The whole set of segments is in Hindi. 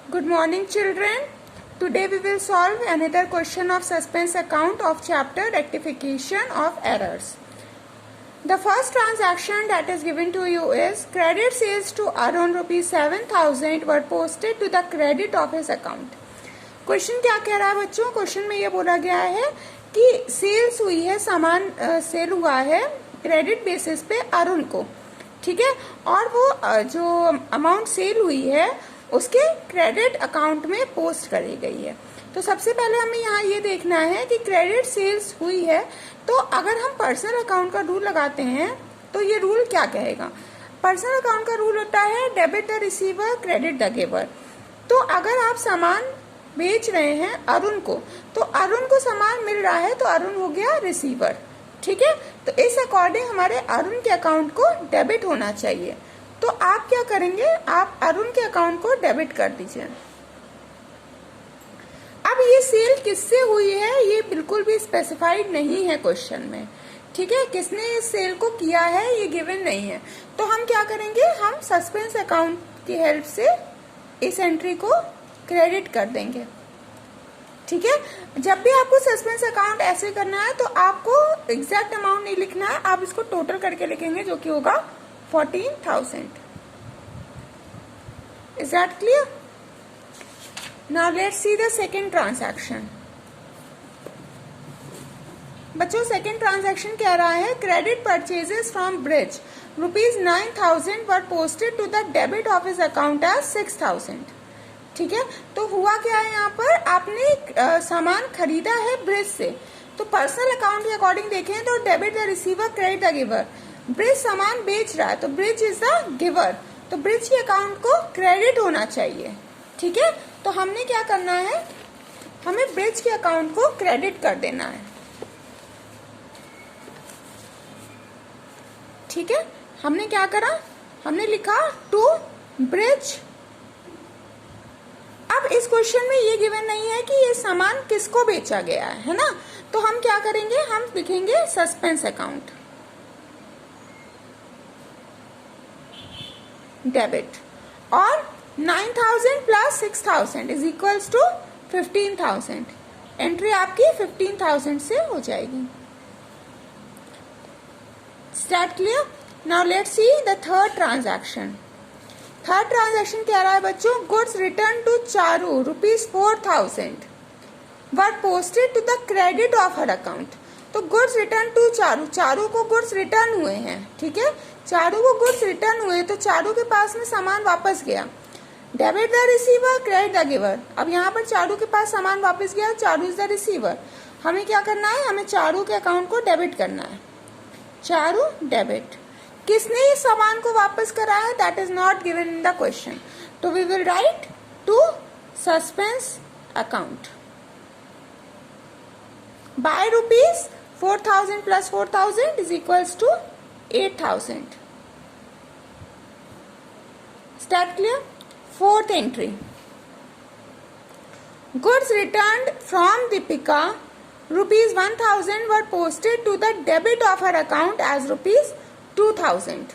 Good morning, children. Today we will solve another question of suspense account of chapter rectification of errors. The first transaction that is given to you is credit sales to Arun rupees 7,000 were posted to the credit of his account. Question क्या कह रहा है बच्चों? क्वेश्चन में ये बोला गया है कि सेल्स हुई है, सामान सेल हुआ है क्रेडिट बेसिस पे अरुण को, ठीक है, और वो जो अमाउंट सेल हुई है उसके क्रेडिट अकाउंट में पोस्ट करी गई है। तो सबसे पहले हमें यहाँ ये देखना है कि क्रेडिट सेल्स हुई है, तो अगर हम पर्सनल अकाउंट का रूल लगाते हैं तो ये रूल क्या कहेगा? पर्सनल अकाउंट का रूल होता है debit the receiver credit the giver. तो अगर आप सामान बेच रहे हैं अरुण को, तो अरुण को सामान मिल रहा है तो अरुण हो गया रिसीवर, ठीक है। तो इस अकॉर्डिंग हमारे अरुण के अकाउंट को डेबिट होना चाहिए। तो आप क्या करेंगे? आप अरुण के अकाउंट को डेबिट कर दीजिए। अब ये सेल किससे हुई है ये बिल्कुल भी स्पेसिफाइड नहीं है क्वेश्चन में, ठीक है। किसने इस सेल को किया है ये गिवन नहीं है। तो हम क्या करेंगे? हम सस्पेंस अकाउंट की हेल्प से इस एंट्री को क्रेडिट कर देंगे, ठीक है। जब भी आपको सस्पेंस अकाउंट ऐसे करना है तो आपको एग्जैक्ट अमाउंट नहीं लिखना है, आप इसको टोटल करके लिखेंगे जो कि होगा 14,000। Is that clear? Now let's see the second transaction. बच्चों सेकेंड ट्रांजैक्शन कह रहा है credit purchases from Brij rupees 9,000 were posted to the debit of his account as 6,000, ठीक है। तो हुआ क्या है यहाँ पर? आपने सामान खरीदा है ब्रिज से, तो पर्सनल अकाउंट के अकॉर्डिंग देखें तो debit the receiver credit the giver. Bridge सामान बेच रहा है तो ब्रिज इज द गिवर, तो ब्रिज के अकाउंट को क्रेडिट होना चाहिए, ठीक है। तो हमने क्या करना है? हमें ब्रिज के अकाउंट को क्रेडिट कर देना है, ठीक है। हमने क्या करा? हमने लिखा टू ब्रिज। अब इस क्वेश्चन में ये गिवन नहीं है कि ये सामान किसको बेचा गया है ना, तो हम क्या करेंगे? हम लिखेंगे सस्पेंस अकाउंट डेबिट, और 9,000 plus 6,000 is equals to 15,000। Entry आपकी 15,000 से हो जाएगी। Start clear? Now let's see the third transaction. Third transaction क्या रहा है बच्चों? Goods return to Charu rupees 4,000 were posted to the credit of her account. तो goods return to Charu, Charu को गुड्स रिटर्न हुए हैं, ठीक है। चारू को गुड्स रिटर्न हुए तो चारू के पास में सामान वापस गया। Debit the receiver credit the giver. अब यहाँ पर चारू के पास सामान वापस गया, चारू इज द रिसीवर। हमें क्या करना है? हमें चारू के अकाउंट को डेबिट करना है। चारू डेबिट। किसने इस सामान को वापस करा है? That is not given in the question, तो we will write to suspense account by rupees 4,000 plus 4,000 is equals to 8,000। Start clear? Fourth entry, goods returned from Deepika rupees 1,000 were posted to the debit of her account as rupees 2,000,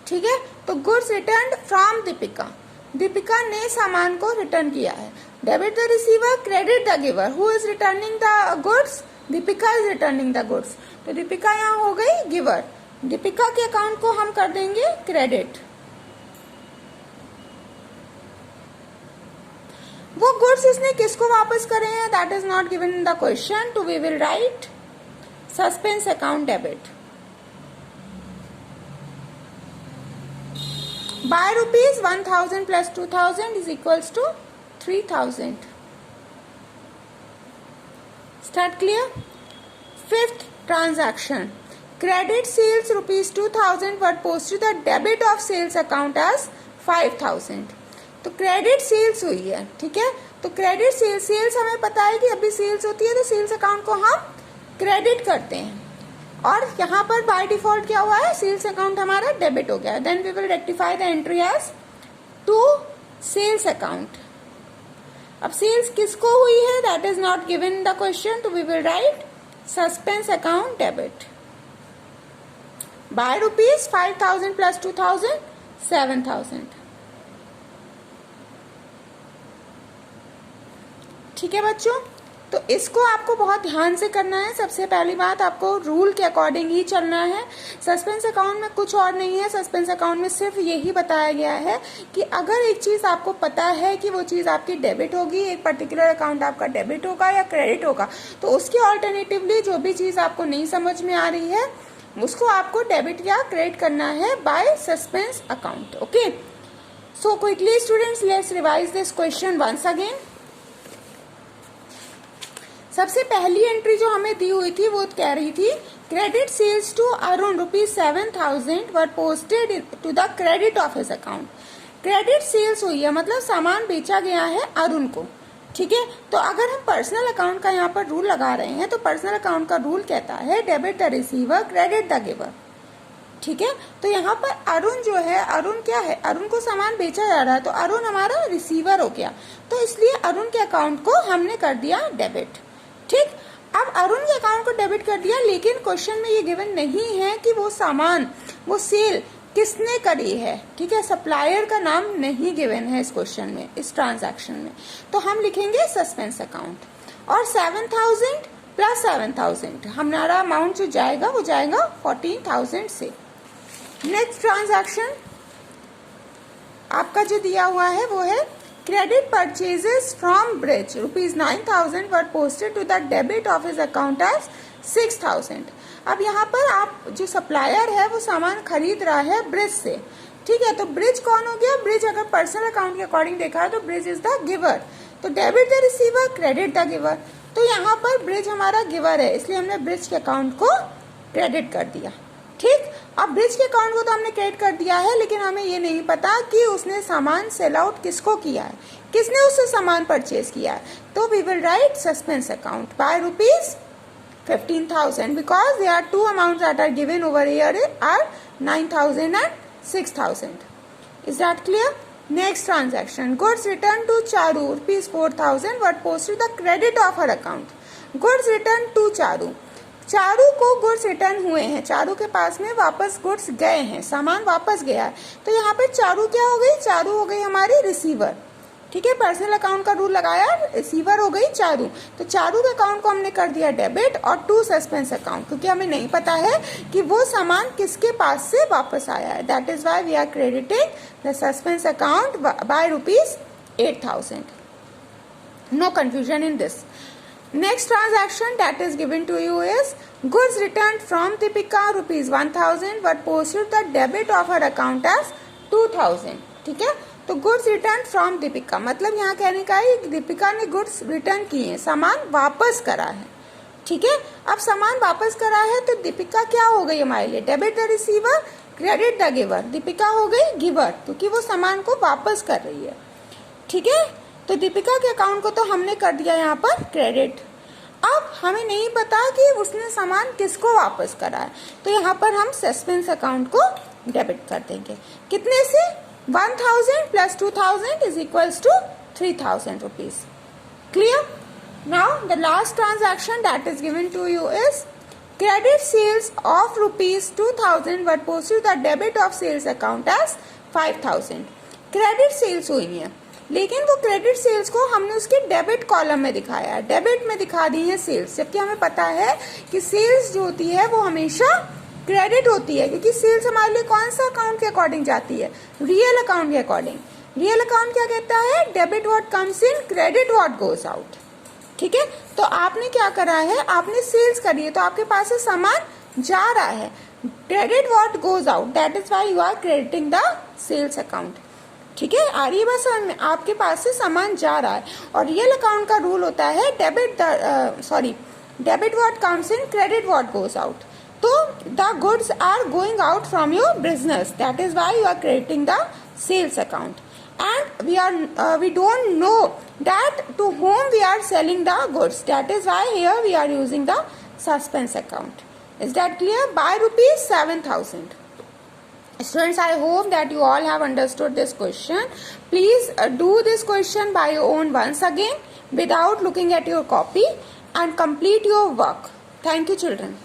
ठीक है। तो goods returned from Deepika, Deepika ने सामान को रिटर्न किया है। Debit the receiver credit the giver. Who is returning the goods? Deepika is returning the goods. तो दीपिका यहाँ हो गई गिवर। दीपिका के अकाउंट को हम कर देंगे क्रेडिट। वो गुड्स उसने किसको वापस करे हैं? That is not given in the question, तो we will write suspense account debit by rupees 1,000 plus 2,000 is equals to 3,000। Start clear? Fifth transaction, credit sales rupees 2,000 were posted the debit of sales account as 5,000। तो क्रेडिट सेल्स हुई है, ठीक है। तो क्रेडिट सेल्स, सेल्स हमें पता है कि अभी सेल्स होती है तो सेल्स अकाउंट को हम क्रेडिट करते हैं, और यहाँ पर बाय डिफॉल्ट क्या हुआ है? सेल्स अकाउंट हमारा डेबिट हो गया। Then we will rectify the entry as to sales account. अब सेल्स किसको हुई है? That is not given in the question, तो we will write suspense account debit by rupees 5,000 plus 2,000 7,000। ठीक है बच्चों, तो इसको आपको बहुत ध्यान से करना है। सबसे पहली बात, आपको रूल के अकॉर्डिंग ही चलना है। सस्पेंस अकाउंट में कुछ और नहीं है। सस्पेंस अकाउंट में सिर्फ यही बताया गया है कि अगर एक चीज आपको पता है कि वो चीज आपकी डेबिट होगी, एक पर्टिकुलर अकाउंट आपका डेबिट होगा या क्रेडिट होगा, तो उसकी ऑल्टरनेटिवली जो भी चीज आपको नहीं समझ में आ रही है उसको आपको डेबिट या क्रेडिट करना है by suspense account. Okay, so quickly students, let's revise this question once again. सबसे पहली एंट्री जो हमें दी हुई थी वो कह रही थी credit sales to Arun ₹7,000 were posted to the credit of his account. Credit sales हुई है मतलब सामान बेचा गया है अरुण को। ठीक है, तो अगर हम पर्सनल अकाउंट का यहाँ पर रूल लगा रहे हैं तो पर्सनल अकाउंट का रूल कहता है debit the receiver credit the giver. ठीक है, तो यहाँ पर अरुण जो है, अरुण क्या है, अरुण को सामान बेचा जा रहा है तो अरुण हमारा रिसीवर हो गया, तो इसलिए अरुण के अकाउंट को हमने कर दिया डेबिट। ठीक, अब अरुण के अकाउंट को डेबिट कर दिया, लेकिन क्वेश्चन में ये गिवन नहीं है कि वो सामान, वो सेल किसने करी है। ठीक है, सप्लायर का नाम नहीं गिवन है इस क्वेश्चन में, इस ट्रांजैक्शन में, तो हम लिखेंगे सस्पेंस अकाउंट। और 7,000 प्लस 7,000 हमारा अमाउंट जो जाएगा वो जाएगा 14,000 से। नेक्स्ट ट्रांजैक्शन आपका जो दिया हुआ है वो है credit purchases from Brij ₹9,000 were posted to the debit of his account as 6,000। अब यहाँ पर आप जो सप्लायर है वो सामान खरीद रहा है ब्रिज से। ठीक है, तो ब्रिज कौन हो गया, ब्रिज अगर पर्सनल अकाउंट के अकॉर्डिंग देखा है तो ब्रिज इज द गिवर, तो debit the receiver credit the giver, तो यहाँ पर ब्रिज हमारा गिवर है इसलिए हमने ब्रिज के अकाउंट को क्रेडिट कर दिया। ठीक, अब ब्रिज के अकाउंट को तो हमने क्रेडिट कर दिया है, लेकिन हमें ये नहीं पता कि उसने सामान सेल आउट किसको किया है, किसने उससे सामान परचेज किया है, तो we will write suspense account by ₹15,000 because there are two amounts that are given over here are 9,000 and 6,000. Is that clear? Next transaction, goods returned to Charu ₹4,000 were posted the credit of her account. Goods returned to Charu. Charu को गुड्स रिटर्न हुए हैं, चारू के पास में वापस गुड्स गए हैं, सामान वापस गया है, तो यहाँ पे चारू क्या हो गई, चारू हो गई हमारी रिसीवर। ठीक है, पर्सनल अकाउंट का रूल लगाया, रिसीवर हो गई चारू, तो चारू के अकाउंट को हमने कर दिया डेबिट और टू सस्पेंस अकाउंट, क्योंकि हमें नहीं पता है कि वो सामान किसके पास से वापस आया है, that is why we are crediting the suspense account by ₹8,000। No confusion in this. Next transaction that is given to you is goods returned from Deepika ₹1,000 were posted the debit of her account as 2,000. ठीक है, तो गुड्स रिटर्न फ्रॉम दीपिका मतलब यहाँ कहने का है दीपिका ने गुड्स रिटर्न किए हैं, सामान वापस करा है। ठीक है, अब सामान वापस करा है तो दीपिका क्या हो गई हमारे लिए, debit the receiver credit the giver, Deepika हो गई गिवर क्योंकि वो सामान को वापस कर रही है। ठीक है, तो दीपिका के अकाउंट को तो हमने कर दिया यहाँ पर क्रेडिट। अब हमें नहीं पता कि उसने सामान किसको वापस करा है, तो यहाँ पर हम सस्पेंस अकाउंट को डेबिट कर देंगे। कितने से, 1,000 plus 2,000 is equals to 3,000 rupees. Clear? Now the last transaction that is given to you is credit sales of ₹2,000 were posted the debit of sales account as 5,000। Credit sales हुई है, लेकिन वो क्रेडिट सेल्स को हमने उसके डेबिट कॉलम में दिखाया है, डेबिट में दिखा दी है सेल्स, जबकि हमें पता है कि सेल्स जो होती है वो हमेशा क्रेडिट होती है, क्योंकि सेल्स हमारे लिए कौन सा अकाउंट के अकॉर्डिंग जाती है, रियल अकाउंट के अकॉर्डिंग। रियल अकाउंट क्या कहता है, debit what comes in credit what goes out. ठीक है, तो आपने क्या करा है, आपने सेल्स करी है तो आपके पास से सामान जा रहा है, credit what goes out, that is why you are crediting the sales account. ठीक है, आ रही है बस समझ में, आपके पास से सामान जा रहा है, और रियल अकाउंट का रूल होता है debit what comes in credit what goes out, तो the goods are going out from your business, that is why you are crediting the sales account, and we don't know that to whom we are selling the goods, that is why here we are using the suspense account. Is that clear? By ₹7,000. Students, I hope that you all have understood this question. Please do this question by your own once again without looking at your copy and complete your work. Thank you, children.